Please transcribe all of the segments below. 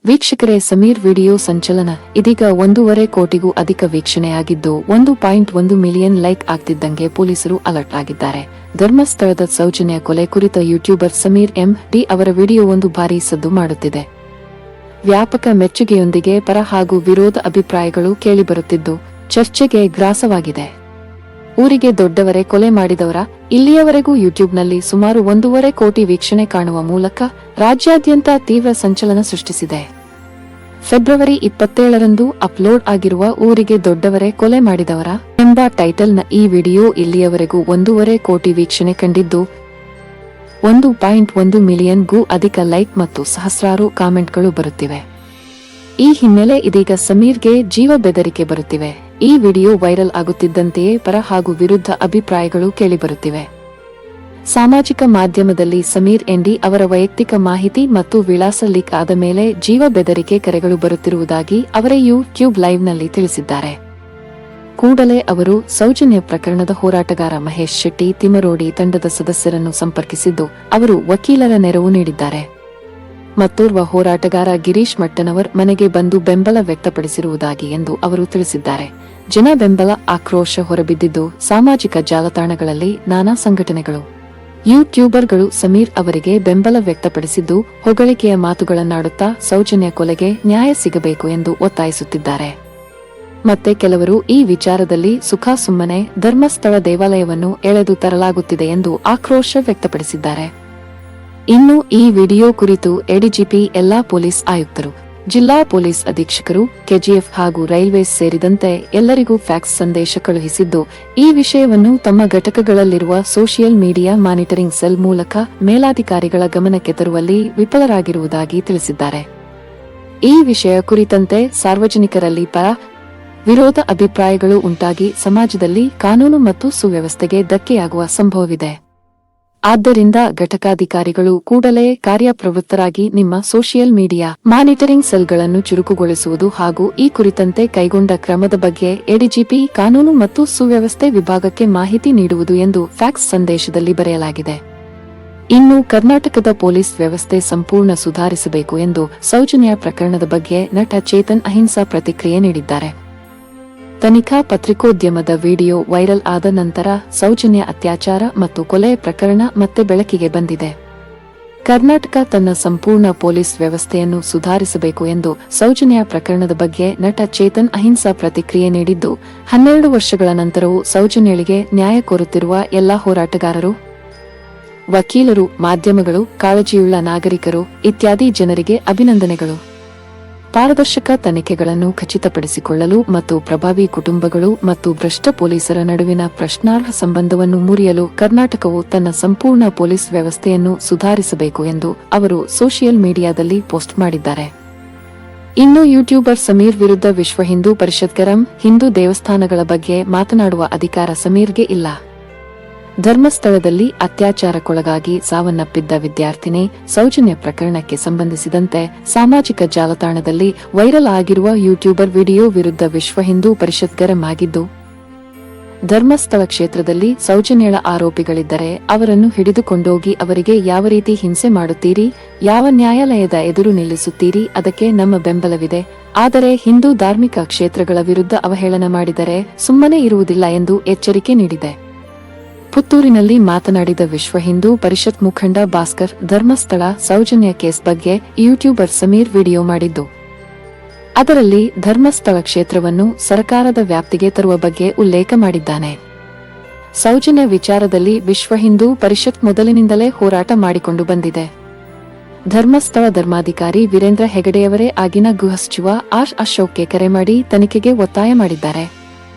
ವೀಕ್ಷಕರೇ, ಸಮೀರ್ ವಿಡಿಯೋ ಸಂಚಲನ ಇದೀಗ 1.5 ಕೋಟಿಗೂ ಅಧಿಕ ವೀಕ್ಷಣೆಯಾಗಿದ್ದು 1.1 ಮಿಲಿಯನ್ ಲೈಕ್ ಆಗ್ತಿದ್ದಂಗೆ ಪೊಲೀಸರು ಅಲರ್ಟ್ ಆಗಿದ್ದಾರೆ. ಧರ್ಮಸ್ಥಳದ ಸೌಜನ್ಯ ಕೊಲೆ ಕುರಿತ ಯೂಟ್ಯೂಬರ್ ಸಮೀರ್ ಎಂ.ಡಿ ಅವರ ವಿಡಿಯೋ ಒಂದು ಭಾರೀ ಸದ್ದು ಮಾಡುತ್ತಿದೆ. ವ್ಯಾಪಕ ಮೆಚ್ಚುಗೆಯೊಂದಿಗೆ ಪರ ಹಾಗೂ ವಿರೋಧ ಅಭಿಪ್ರಾಯಗಳು ಕೇಳಿಬರುತ್ತಿದ್ದು ಚರ್ಚೆಗೆ ಗ್ರಾಸವಾಗಿದೆ. ಊರಿಗೆ ದೊಡ್ಡವರೇ ಕೊಲೆ ಮಾಡಿದವರ ಇಲ್ಲಿಯವರೆಗೂ ಯೂಟ್ಯೂಬ್ನಲ್ಲಿ ಸುಮಾರು 1.5 ಕೋಟಿ ವೀಕ್ಷಣೆ ಕಾಣುವ ಮೂಲಕ ರಾಜ್ಯಾದ್ಯಂತ ತೀವ್ರ ಸಂಚಲನ ಸೃಷ್ಟಿಸಿದೆ. ಫೆಬ್ರವರಿ 27ರಂದು ಅಪ್ಲೋಡ್ ಆಗಿರುವ ಊರಿಗೆ ದೊಡ್ಡವರೇ ಕೊಲೆ ಮಾಡಿದವರ ಎಂಬ ಟೈಟಲ್ನ ಈ ವಿಡಿಯೋ ಇಲ್ಲಿಯವರೆಗೂ 1.5 ಕೋಟಿ ವೀಕ್ಷಣೆ ಕಂಡಿದ್ದು 1.1 ಮಿಲಿಯನ್ಗೂ ಅಧಿಕ ಲೈಕ್ ಮತ್ತು ಸಹಸ್ರಾರು ಕಾಮೆಂಟ್ಗಳು ಬರುತ್ತಿವೆ. ಈ ಹಿನ್ನೆಲೆ ಇದೀಗ ಸಮೀರ್ಗೆ ಜೀವ ಬೆದರಿಕೆ ಬರುತ್ತಿವೆ. ಈ ವಿಡಿಯೋ ವೈರಲ್ ಆಗುತ್ತಿದ್ದಂತೆಯೇ ಪರ ಹಾಗೂ ವಿರುದ್ಧ ಅಭಿಪ್ರಾಯಗಳು ಕೇಳಿಬರುತ್ತಿವೆ. ಸಾಮಾಜಿಕ ಮಾಧ್ಯಮದಲ್ಲಿ ಸಮೀರ್ ಎಂ.ಡಿ ಅವರ ವೈಯಕ್ತಿಕ ಮಾಹಿತಿ ಮತ್ತು ವಿಳಾಸ ಲೀಕ್ ಆದ ಮೇಲೆ ಜೀವ ಬೆದರಿಕೆ ಕರೆಗಳು ಬರುತ್ತಿರುವುದಾಗಿ ಅವರೇ ಯೂಟ್ಯೂಬ್ ಲೈವ್ನಲ್ಲಿ ತಿಳಿಸಿದ್ದಾರೆ. ಕೂಡಲೇ ಅವರು ಸೌಜನ್ಯ ಪ್ರಕರಣದ ಹೋರಾಟಗಾರ ಮಹೇಶ್ ಶೆಟ್ಟಿ ತಿಮರೋಡಿ ತಂಡದ ಸದಸ್ಯರನ್ನು ಸಂಪರ್ಕಿಸಿದ್ದು ಅವರು ವಕೀಲರ ನೆರವು ನೀಡಿದ್ದಾರೆ. ಮತ್ತೋರ್ವ ಹೋರಾಟಗಾರ ಗಿರೀಶ್ ಮಟ್ಟನವರ್ ಮನೆಗೆ ಬಂದು ಬೆಂಬಲ ವ್ಯಕ್ತಪಡಿಸಿರುವುದಾಗಿ ಎಂದು ಅವರು ತಿಳಿಸಿದ್ದಾರೆ. ಜನ ಬೆಂಬಲ ಆಕ್ರೋಶ ಹೊರಬಿದ್ದಿದ್ದು ಸಾಮಾಜಿಕ ಜಾಲತಾಣಗಳಲ್ಲಿ ನಾನಾ ಸಂಘಟನೆಗಳು, ಯೂಟ್ಯೂಬರ್ಗಳು ಸಮೀರ್ ಅವರಿಗೆ ಬೆಂಬಲ ವ್ಯಕ್ತಪಡಿಸಿದ್ದು ಹೊಗಳಿಕೆಯ ಮಾತುಗಳನ್ನಾಡುತ್ತಾ ಸೌಜನ್ಯ ಕೊಲೆಗೆ ನ್ಯಾಯ ಸಿಗಬೇಕು ಎಂದು ಒತ್ತಾಯಿಸುತ್ತಿದ್ದಾರೆ. ಮತ್ತೆ ಕೆಲವರು ಈ ವಿಚಾರದಲ್ಲಿ ಸುಮ್ಮನೆ ಧರ್ಮಸ್ಥಳ ದೇವಾಲಯವನ್ನು ಎಳೆದು ತರಲಾಗುತ್ತಿದೆ ಎಂದು ಆಕ್ರೋಶ ವ್ಯಕ್ತಪಡಿಸಿದ್ದಾರೆ. ಇನ್ನು ಈ ವಿಡಿಯೋ ಕುರಿತು ಎಡಿಜಿಪಿ ಎಲ್ಲಾ ಪೊಲೀಸ್ ಆಯುಕ್ತರು, ಜಿಲ್ಲಾ ಪೊಲೀಸ್ ಅಧೀಕ್ಷಕರು, ಕೆಜಿಎಫ್ ಹಾಗೂ ರೈಲ್ವೇಸ್ ಸೇರಿದಂತೆ ಎಲ್ಲರಿಗೂ ಫ್ಯಾಕ್ಸ್ ಸಂದೇಶ ಕಳುಹಿಸಿದ್ದು ಈ ವಿಷಯವನ್ನು ತಮ್ಮ ಘಟಕಗಳಲ್ಲಿರುವ ಸೋಷಿಯಲ್ ಮೀಡಿಯಾ ಮಾನಿಟರಿಂಗ್ ಸೆಲ್ ಮೂಲಕ ಮೇಲಾಧಿಕಾರಿಗಳ ಗಮನಕ್ಕೆ ತರುವಲ್ಲಿ ವಿಫಲರಾಗಿರುವುದಾಗಿ ತಿಳಿಸಿದ್ದಾರೆ. ಈ ವಿಷಯ ಕುರಿತಂತೆ ಸಾರ್ವಜನಿಕರಲ್ಲಿ ಪರ ವಿರೋಧ ಅಭಿಪ್ರಾಯಗಳು ಉಂಟಾಗಿ ಸಮಾಜದಲ್ಲಿ ಕಾನೂನು ಮತ್ತು ಸುವ್ಯವಸ್ಥೆಗೆ ಧಕ್ಕೆಯಾಗುವ ಸಂಭವವಿದೆ. ಆದ್ದರಿಂದ ಘಟಕಾಧಿಕಾರಿಗಳು ಕೂಡಲೇ ಕಾರ್ಯಪ್ರವೃತ್ತರಾಗಿ ನಿಮ್ಮ ಸೋಷಿಯಲ್ ಮೀಡಿಯಾ ಮಾನಿಟರಿಂಗ್ ಸೆಲ್ಗಳನ್ನು ಚುರುಕುಗೊಳಿಸುವುದು ಹಾಗೂ ಈ ಕುರಿತಂತೆ ಕೈಗೊಂಡ ಕ್ರಮದ ಬಗ್ಗೆ ಎಡಿಜಿಪಿ ಕಾನೂನು ಮತ್ತು ಸುವ್ಯವಸ್ಥೆ ವಿಭಾಗಕ್ಕೆ ಮಾಹಿತಿ ನೀಡುವುದು ಎಂದು ಫ್ಯಾಕ್ಸ್ ಸಂದೇಶದಲ್ಲಿ ಬರೆಯಲಾಗಿದೆ. ಇನ್ನು ಕರ್ನಾಟಕದ ಪೊಲೀಸ್ ವ್ಯವಸ್ಥೆ ಸಂಪೂರ್ಣ ಸುಧಾರಿಸಬೇಕು ಎಂದು ಸೌಜನ್ಯ ಪ್ರಕರಣದ ಬಗ್ಗೆ ನಟ ಚೇತನ್ ಅಹಿಂಸಾ ಪ್ರತಿಕ್ರಿಯೆ ನೀಡಿದ್ದಾರೆ. ತನಿಖಾ ಪತ್ರಿಕೋದ್ಯಮದ ವಿಡಿಯೋ ವೈರಲ್ ಆದ ನಂತರ ಸೌಜನ್ಯ ಅತ್ಯಾಚಾರ ಮತ್ತು ಕೊಲೆ ಪ್ರಕರಣ ಮತ್ತೆ ಬೆಳಕಿಗೆ ಬಂದಿದೆ. ಕರ್ನಾಟಕ ತನ್ನ ಸಂಪೂರ್ಣ ಪೊಲೀಸ್ ವ್ಯವಸ್ಥೆಯನ್ನು ಸುಧಾರಿಸಬೇಕು ಎಂದು ಸೌಜನ್ಯ ಪ್ರಕರಣದ ಬಗ್ಗೆ ನಟ ಚೇತನ್ ಅಹಿಂಸಾ ಪ್ರತಿಕ್ರಿಯೆ ನೀಡಿದ್ದು 12 ವರ್ಷಗಳ ನಂತರವೂ ಸೌಜನ್ಯಳಿಗೆ ನ್ಯಾಯ ಕೋರುತ್ತಿರುವ ಎಲ್ಲಾ ಹೋರಾಟಗಾರರು, ವಕೀಲರು, ಮಾಧ್ಯಮಗಳು, ಕಾಳಜಿಯುಳ್ಳ ನಾಗರಿಕರು ಇತ್ಯಾದಿ ಜನರಿಗೆ ಅಭಿನಂದನೆಗಳು. ಪಾರದರ್ಶಕ ತನಿಖೆಗಳನ್ನು ಖಚಿತಪಡಿಸಿಕೊಳ್ಳಲು ಮತ್ತು ಪ್ರಭಾವಿ ಕುಟುಂಬಗಳು ಮತ್ತು ಭ್ರಷ್ಟ ಪೊಲೀಸರ ನಡುವಿನ ಪ್ರಶ್ನಾರ್ಹ ಸಂಬಂಧವನ್ನು ಮುರಿಯಲು ಕರ್ನಾಟಕವು ತನ್ನ ಸಂಪೂರ್ಣ ಪೊಲೀಸ್ ವ್ಯವಸ್ಥೆಯನ್ನು ಸುಧಾರಿಸಬೇಕು ಎಂದು ಅವರು ಸೋಷಿಯಲ್ ಮೀಡಿಯಾದಲ್ಲಿ ಪೋಸ್ಟ್ ಮಾಡಿದ್ದಾರೆ. ಇನ್ನು ಯೂಟ್ಯೂಬರ್ ಸಮೀರ್ ವಿರುದ್ಧ ವಿಶ್ವ ಹಿಂದೂ ಪರಿಷತ್ ಗರಂ ಹಿಂದೂ ದೇವಸ್ಥಾನಗಳ ಬಗ್ಗೆ ಮಾತನಾಡುವ ಅಧಿಕಾರ ಸಮೀರ್ಗೆ ಇಲ್ಲ. ಧರ್ಮಸ್ಥಳದಲ್ಲಿ ಅತ್ಯಾಚಾರಕ್ಕೊಳಗಾಗಿ ಸಾವನ್ನಪ್ಪಿದ್ದ ವಿದ್ಯಾರ್ಥಿನಿ ಸೌಜನ್ಯ ಪ್ರಕರಣಕ್ಕೆ ಸಂಬಂಧಿಸಿದಂತೆ ಸಾಮಾಜಿಕ ಜಾಲತಾಣದಲ್ಲಿ ವೈರಲ್ ಆಗಿರುವ ಯೂಟ್ಯೂಬರ್ ವಿಡಿಯೋ ವಿರುದ್ಧ ವಿಶ್ವ ಹಿಂದೂ ಪರಿಷತ್ ಗರಂ ಆಗಿದ್ದು, ಧರ್ಮಸ್ಥಳ ಕ್ಷೇತ್ರದಲ್ಲಿ ಸೌಜನ್ಯಳ ಆರೋಪಿಗಳಿದ್ದರೆ ಅವರನ್ನು ಹಿಡಿದುಕೊಂಡೋಗಿ ಅವರಿಗೆ ಯಾವ ರೀತಿ ಹಿಂಸೆ ಮಾಡುತ್ತೀರಿ, ಯಾವ ನ್ಯಾಯಾಲಯದ ಎದುರು ನಿಲ್ಲಿಸುತ್ತೀರಿ, ಅದಕ್ಕೆ ನಮ್ಮ ಬೆಂಬಲವಿದೆ. ಆದರೆ ಹಿಂದೂ ಧಾರ್ಮಿಕ ಕ್ಷೇತ್ರಗಳ ವಿರುದ್ಧ ಅವಹೇಳನ ಮಾಡಿದರೆ ಸುಮ್ಮನೆ ಇರುವುದಿಲ್ಲ ಎಂದು ಎಚ್ಚರಿಕೆ ನೀಡಿದೆ. ಪುತ್ತೂರಿನಲ್ಲಿ ಮಾತನಾಡಿದ ವಿಶ್ವ ಹಿಂದೂ ಪರಿಷತ್ ಮುಖಂಡ ಭಾಸ್ಕರ್, ಧರ್ಮಸ್ಥಳ ಸೌಜನ್ಯ ಕೇಸ್ ಬಗ್ಗೆ ಯೂಟ್ಯೂಬರ್ ಸಮೀರ್ ವಿಡಿಯೋ ಮಾಡಿದ್ದು ಅದರಲ್ಲಿ ಧರ್ಮಸ್ಥಳ ಕ್ಷೇತ್ರವನ್ನು ಸರ್ಕಾರದ ವ್ಯಾಪ್ತಿಗೆ ತರುವ ಬಗ್ಗೆ ಉಲ್ಲೇಖ ಮಾಡಿದ್ದಾನೆ. ಸೌಜನ್ಯ ವಿಚಾರದಲ್ಲಿ ವಿಶ್ವ ಹಿಂದೂ ಪರಿಷತ್ ಮೊದಲಿನಿಂದಲೇ ಹೋರಾಟ ಮಾಡಿಕೊಂಡು ಬಂದಿದೆ. ಧರ್ಮಸ್ಥಳ ಧರ್ಮಾಧಿಕಾರಿ ವೀರೇಂದ್ರ ಹೆಗಡೆಯವರೇ ಆಗಿನ ಗೃಹ ಸಚಿವ ಆರ್ ಅಶೋಕ್ಗೆ ಕರೆ ಮಾಡಿ ತನಿಖೆಗೆ ಒತ್ತಾಯ ಮಾಡಿದ್ದಾರೆ.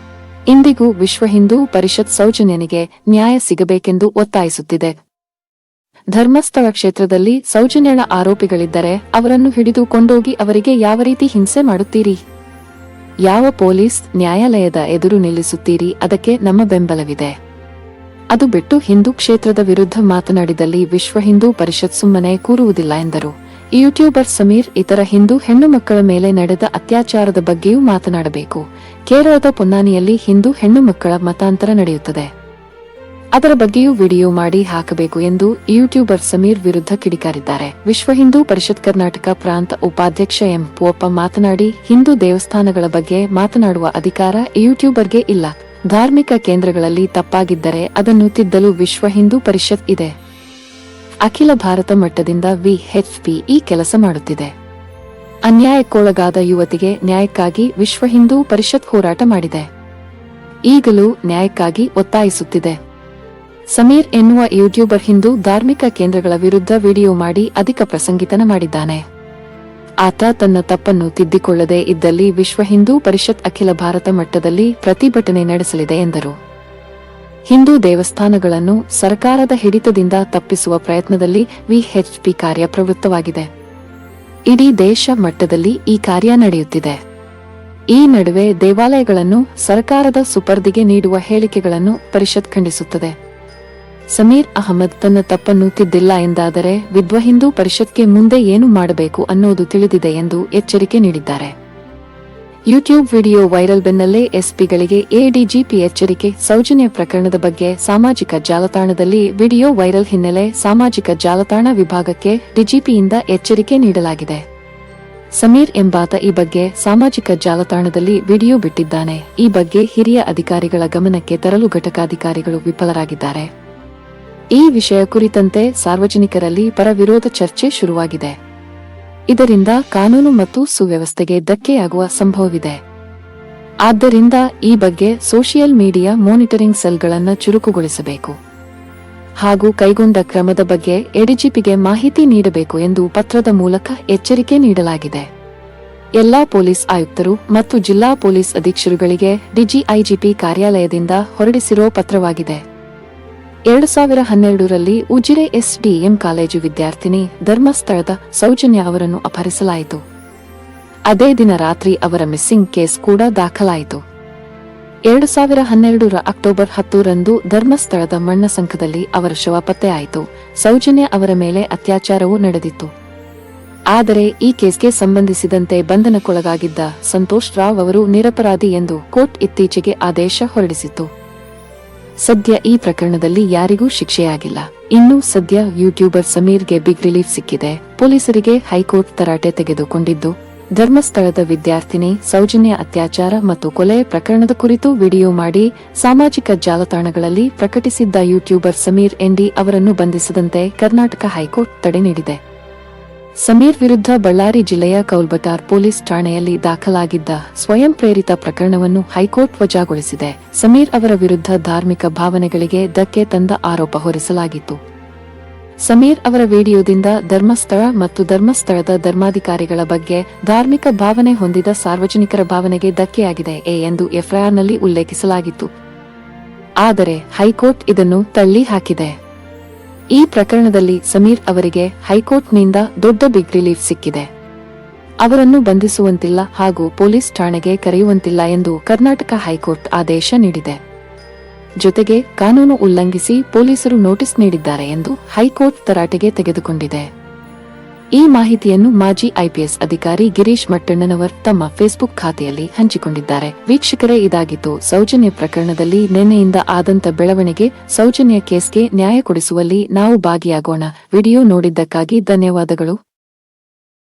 ಇಂದಿಗೂ ವಿಶ್ವ ಹಿಂದೂ ಪರಿಷತ್ ಸೌಜನ್ಯನಿಗೆ ನ್ಯಾಯ ಸಿಗಬೇಕೆಂದು ಒತ್ತಾಯಿಸುತ್ತಿದೆ. ಧರ್ಮಸ್ಥಳ ಕ್ಷೇತ್ರದಲ್ಲಿ ಸೌಜನ್ಯಳ ಆರೋಪಿಗಳಿದ್ದರೆ ಅವರನ್ನು ಹಿಡಿದು ಕೊಂಡೋಗಿ ಅವರಿಗೆ ಯಾವ ರೀತಿ ಹಿಂಸೆ ಮಾಡುತ್ತೀರಿ, ಯಾವ ಪೊಲೀಸ್ ನ್ಯಾಯಾಲಯದ ಎದುರು ನಿಲ್ಲಿಸುತ್ತೀರಿ, ಅದಕ್ಕೆ ನಮ್ಮ ಬೆಂಬಲವಿದೆ. ಅದು ಬಿಟ್ಟು ಹಿಂದೂ ಕ್ಷೇತ್ರದ ವಿರುದ್ಧ ಮಾತನಾಡಿದಲ್ಲಿ ವಿಶ್ವ ಹಿಂದೂ ಪರಿಷತ್ ಸುಮ್ಮನೆ ಕೂರುವುದಿಲ್ಲ ಎಂದರು. ಯೂಟ್ಯೂಬರ್ ಸಮೀರ್ ಇತರ ಹಿಂದೂ ಹೆಣ್ಣು ಮಕ್ಕಳ ಮೇಲೆ ನಡೆದ ಅತ್ಯಾಚಾರದ ಬಗ್ಗೆಯೂ ಮಾತನಾಡಬೇಕು. ಕೇರಳದ ಪೊನ್ನಾನಿಯಲ್ಲಿ ಹಿಂದೂ ಹೆಣ್ಣು ಮಕ್ಕಳ ಮತಾಂತರ ನಡೆಯುತ್ತದೆ. ಅದರ ಬಗ್ಗೆಯೂ ವಿಡಿಯೋ ಮಾಡಿ ಹಾಕಬೇಕು ಎಂದು ಯೂಟ್ಯೂಬರ್ ಸಮೀರ್ ವಿರುದ್ಧ ಕಿಡಿಕಾರಿದ್ದಾರೆ. ವಿಶ್ವ ಹಿಂದೂ ಪರಿಷತ್ ಕರ್ನಾಟಕ ಪ್ರಾಂತ ಉಪಾಧ್ಯಕ್ಷ ಎಂ ಪೋಪ ಮಾತನಾಡಿ, ಹಿಂದೂ ದೇವಸ್ಥಾನಗಳ ಬಗ್ಗೆ ಮಾತನಾಡುವ ಅಧಿಕಾರ ಯೂಟ್ಯೂಬರ್ಗೆ ಇಲ್ಲ. ಧಾರ್ಮಿಕ ಕೇಂದ್ರಗಳಲ್ಲಿ ತಪ್ಪಾಗಿದ್ದರೆ ಅದನ್ನು ತಿದ್ದಲು ವಿಶ್ವ ಹಿಂದೂ ಪರಿಷತ್ ಇದೆ. ಅಖಿಲ ಭಾರತ ಮಟ್ಟದಿಂದ ವಿಎಚ್ಪಿ ಈ ಕೆಲಸ ಮಾಡುತ್ತಿದೆ. ಅನ್ಯಾಯಕ್ಕೊಳಗಾದ ಯುವತಿಗೆ ನ್ಯಾಯಕ್ಕಾಗಿ ವಿಶ್ವ ಹಿಂದೂ ಪರಿಷತ್ ಹೋರಾಟ ಮಾಡಿದೆ. ಈಗಲೂ ನ್ಯಾಯಕ್ಕಾಗಿ ಒತ್ತಾಯಿಸುತ್ತಿದೆ. ಸಮೀರ್ ಎನ್ನುವ ಯೂಟ್ಯೂಬರ್ ಹಿಂದೂ ಧಾರ್ಮಿಕ ಕೇಂದ್ರಗಳ ವಿರುದ್ಧ ವಿಡಿಯೋ ಮಾಡಿ ಅಧಿಕ ಪ್ರಸಂಗಿತನ ಮಾಡಿದ್ದಾನೆ. ಆತ ತನ್ನ ತಪ್ಪನ್ನು ತಿದ್ದಿಕೊಳ್ಳದೆ ಇದ್ದಲ್ಲಿ ವಿಶ್ವ ಹಿಂದೂ ಪರಿಷತ್ ಅಖಿಲ ಭಾರತ ಮಟ್ಟದಲ್ಲಿ ಪ್ರತಿಭಟನೆ ನಡೆಸಲಿದೆ ಎಂದರು. ಹಿಂದೂ ದೇವಸ್ಥಾನಗಳನ್ನು ಸರ್ಕಾರದ ಹಿಡಿತದಿಂದ ತಪ್ಪಿಸುವ ಪ್ರಯತ್ನದಲ್ಲಿ ವಿಎಚ್ಪಿ ಕಾರ್ಯಪ್ರವೃತ್ತವಾಗಿದೆ. ಇಡೀ ದೇಶ ಮಟ್ಟದಲ್ಲಿ ಈ ಕಾರ್ಯ ನಡೆಯುತ್ತಿದೆ. ಈ ನಡುವೆ ದೇವಾಲಯಗಳನ್ನು ಸರ್ಕಾರದ ಸುಪರ್ದಿಗೆ ನೀಡುವ ಹೇಳಿಕೆಗಳನ್ನು ಪರಿಷತ್ ಖಂಡಿಸುತ್ತದೆ. ಸಮೀರ್ ಅಹಮದ್ ತನ್ನ ತಪ್ಪನ್ನು ತಿದ್ದಿಲ್ಲ ಎಂದಾದರೆ ವಿಶ್ವ ಹಿಂದೂ ಪರಿಷತ್ಗೆ ಮುಂದೆ ಏನು ಮಾಡಬೇಕು ಅನ್ನೋದು ತಿಳಿದಿದೆ ಎಂದು ಎಚ್ಚರಿಕೆ ನೀಡಿದ್ದಾರೆ. ಯೂಟ್ಯೂಬ್ ವಿಡಿಯೋ ವೈರಲ್ ಬೆನ್ನಲ್ಲೇ ಎಸ್ಪಿಗಳಿಗೆ ಎಡಿಜಿಪಿ ಎಚ್ಚರಿಕೆ. ಸೌಜನ್ಯ ಪ್ರಕರಣದ ಬಗ್ಗೆ ಸಾಮಾಜಿಕ ಜಾಲತಾಣದಲ್ಲಿ ವಿಡಿಯೋ ವೈರಲ್ ಹಿನ್ನೆಲೆ ಸಾಮಾಜಿಕ ಜಾಲತಾಣ ವಿಭಾಗಕ್ಕೆ ಡಿಜಿಪಿಯಿಂದ ಎಚ್ಚರಿಕೆ ನೀಡಲಾಗಿದೆ. ಸಮೀರ್ ಎಂಬಾತ ಈ ಬಗ್ಗೆ ಸಾಮಾಜಿಕ ಜಾಲತಾಣದಲ್ಲಿ ವಿಡಿಯೋ ಬಿಟ್ಟಿದ್ದಾನೆ. ಈ ಬಗ್ಗೆ ಹಿರಿಯ ಅಧಿಕಾರಿಗಳ ಗಮನಕ್ಕೆ ತರಲು ಘಟಕಾಧಿಕಾರಿಗಳು ವಿಫಲರಾಗಿದ್ದಾರೆ. ಈ ವಿಷಯ ಕುರಿತಂತೆ ಸಾರ್ವಜನಿಕರಲ್ಲಿ ಪರ ವಿರೋಧ ಚರ್ಚೆ ಶುರುವಾಗಿದೆ. ಇದರಿಂದ ಕಾನೂನು ಮತ್ತು ಸುವ್ಯವಸ್ಥೆಗೆ ಧಕ್ಕೆಯಾಗುವ ಸಂಭವವಿದೆ. ಆದ್ದರಿಂದ ಈ ಬಗ್ಗೆ ಸೋಷಿಯಲ್ ಮೀಡಿಯಾ ಮಾನಿಟರಿಂಗ್ ಸೆಲ್ಗಳನ್ನು ಚುರುಕುಗೊಳಿಸಬೇಕು ಹಾಗೂ ಕೈಗೊಂಡ ಕ್ರಮದ ಬಗ್ಗೆ ಎಡಿಜಿಪಿಗೆ ಮಾಹಿತಿ ನೀಡಬೇಕು ಎಂದು ಪತ್ರದ ಮೂಲಕ ಎಚ್ಚರಿಕೆ ನೀಡಲಾಗಿದೆ. ಎಲ್ಲಾ ಪೊಲೀಸ್ ಆಯುಕ್ತರು ಮತ್ತು ಜಿಲ್ಲಾ police ಅಧೀಕ್ಷರುಗಳಿಗೆ DG IGP ಕಾರ್ಯಾಲಯದಿಂದ ಹೊರಡಿಸಿರೋ ಪತ್ರವಾಗಿದೆ. 2012ರಲ್ಲಿ Ujire SDM college ವಿದ್ಯಾರ್ಥಿನಿ ಧರ್ಮಸ್ಥಳದ ಸೌಜನ್ಯ ಅವರನ್ನು ಅಪಹರಿಸಲಾಯಿತು. ಅದೇ ದಿನ ರಾತ್ರಿ ಅವರ ಮಿಸ್ಸಿಂಗ್ ಕೇಸ್ ಕೂಡ ದಾಖಲಾಯಿತು. 2012ರ ಅಕ್ಟೋಬರ್ 10ರಂದು ಧರ್ಮಸ್ಥಳದ ಮಣ್ಣಸಂಕದಲ್ಲಿ ಅವರ ಶವ ಪತ್ತೆಯಾಯಿತು. ಸೌಜನ್ಯ ಅವರ ಮೇಲೆ ಅತ್ಯಾಚಾರವೂ ನಡೆದಿತ್ತು. ಆದರೆ ಈ ಕೇಸ್ಗೆ ಸಂಬಂಧಿಸಿದಂತೆ ಬಂಧನಕ್ಕೊಳಗಾಗಿದ್ದ ಸಂತೋಷ್ ರಾವ್ ಅವರು ನಿರಪರಾಧಿ ಎಂದು ಕೋರ್ಟ್ ಇತ್ತೀಚೆಗೆ ಆದೇಶ ಹೊರಡಿಸಿತ್ತು. ಸದ್ಯ ಈ ಪ್ರಕರಣದಲ್ಲಿ ಯಾರಿಗೂ ಶಿಕ್ಷೆಯಾಗಿಲ್ಲ. ಇನ್ನು ಸದ್ಯ ಯೂಟ್ಯೂಬರ್ ಸಮೀರ್ಗೆ ಬಿಗ್ ರಿಲೀಫ್ ಸಿಕ್ಕಿದೆ. ಪೊಲೀಸರಿಗೆ ಹೈಕೋರ್ಟ್ ತರಾಟೆ ತೆಗೆದುಕೊಂಡಿದ್ದು, ಧರ್ಮಸ್ಥಳದ ವಿದ್ಯಾರ್ಥಿನಿ ಸೌಜನ್ಯ ಅತ್ಯಾಚಾರ ಮತ್ತು ಕೊಲೆ ಪ್ರಕರಣದ ಕುರಿತು ವಿಡಿಯೋ ಮಾಡಿ ಸಾಮಾಜಿಕ ಜಾಲತಾಣಗಳಲ್ಲಿ ಪ್ರಕಟಿಸಿದ್ದ ಯೂಟ್ಯೂಬರ್ ಸಮೀರ್ ಎನ್ಡಿ ಅವರನ್ನು ಬಂಧಿಸದಂತೆ ಕರ್ನಾಟಕ ಹೈಕೋರ್ಟ್ ತಡೆ ನೀಡಿದೆ. ಸಮೀರ್ ವಿರುದ್ಧ ಬಳ್ಳಾರಿ ಜಿಲ್ಲೆಯ ಕೌಲ್ಬಟಾರ್ ಪೊಲೀಸ್ ಠಾಣೆಯಲ್ಲಿ ದಾಖಲಾಗಿದ್ದ ಸ್ವಯಂ ಪ್ರೇರಿತ ಪ್ರಕರಣವನ್ನು ಹೈಕೋರ್ಟ್ ವಜಾಗೊಳಿಸಿದೆ. ಸಮೀರ್ ಅವರ ವಿರುದ್ಧ ಧಾರ್ಮಿಕ ಭಾವನೆಗಳಿಗೆ ಧಕ್ಕೆ ತಂದ ಆರೋಪ ಹೊರಿಸಲಾಗಿತ್ತು. ಸಮೀರ್ ಅವರ ವಿಡಿಯೋದಿಂದ ಧರ್ಮಸ್ಥಳ ಮತ್ತು ಧರ್ಮಸ್ಥಳದ ಧರ್ಮಾಧಿಕಾರಿಗಳ ಬಗ್ಗೆ ಧಾರ್ಮಿಕ ಭಾವನೆ ಹೊಂದಿದ ಸಾರ್ವಜನಿಕರ ಭಾವನೆಗೆ ಧಕ್ಕೆಯಾಗಿದೆ ಎಂದು ಎಫ್ಐಆರ್ನಲ್ಲಿ ಉಲ್ಲೇಖಿಸಲಾಗಿತ್ತು. ಆದರೆ ಹೈಕೋರ್ಟ್ ಇದನ್ನು ತಳ್ಳಿ ಹಾಕಿದೆ. ಈ ಪ್ರಕರಣದಲ್ಲಿ ಸಮೀರ್ ಅವರಿಗೆ ಹೈಕೋರ್ಟ್ನಿಂದ ದೊಡ್ಡ ಬಿಗ್ ರಿಲೀಫ್ ಸಿಕ್ಕಿದೆ. ಅವರನ್ನು ಬಂಧಿಸುವಂತಿಲ್ಲ ಹಾಗೂ ಪೊಲೀಸ್ ಠಾಣೆಗೆ ಕರೆಯುವಂತಿಲ್ಲ ಎಂದು ಕರ್ನಾಟಕ ಹೈಕೋರ್ಟ್ ಆದೇಶ ನೀಡಿದೆ. ಜೊತೆಗೆ ಕಾನೂನು ಉಲ್ಲಂಘಿಸಿ ಪೊಲೀಸರು ನೋಟಿಸ್ ನೀಡಿದ್ದಾರೆ ಎಂದು ಹೈಕೋರ್ಟ್ ತರಾಟೆಗೆ ತೆಗೆದುಕೊಂಡಿದೆ. ಈ ಮಾಹಿತಿಯನ್ನು ಮಾಜಿ ಐಪಿಎಸ್ ಅಧಿಕಾರಿ ಗಿರೀಶ್ ಮಟ್ಟಣ್ಣನವರ್ ತಮ್ಮ ಫೇಸ್ಬುಕ್ ಖಾತೆಯಲ್ಲಿ ಹಂಚಿಕೊಂಡಿದ್ದಾರೆ. ವೀಕ್ಷಕರೇ, ಇದಾಗಿತ್ತು ಸೌಜನ್ಯ ಪ್ರಕರಣದಲ್ಲಿ ನಿನ್ನೆಯಿಂದ ಆದಂತ ಬೆಳವಣಿಗೆ. ಸೌಜನ್ಯ ಕೇಸ್ಗೆ ನ್ಯಾಯ ಕೊಡಿಸುವಲ್ಲಿ ನಾವು ಭಾಗಿಯಾಗೋಣ. ವಿಡಿಯೋ ನೋಡಿದ್ದಕ್ಕಾಗಿ ಧನ್ಯವಾದಗಳು.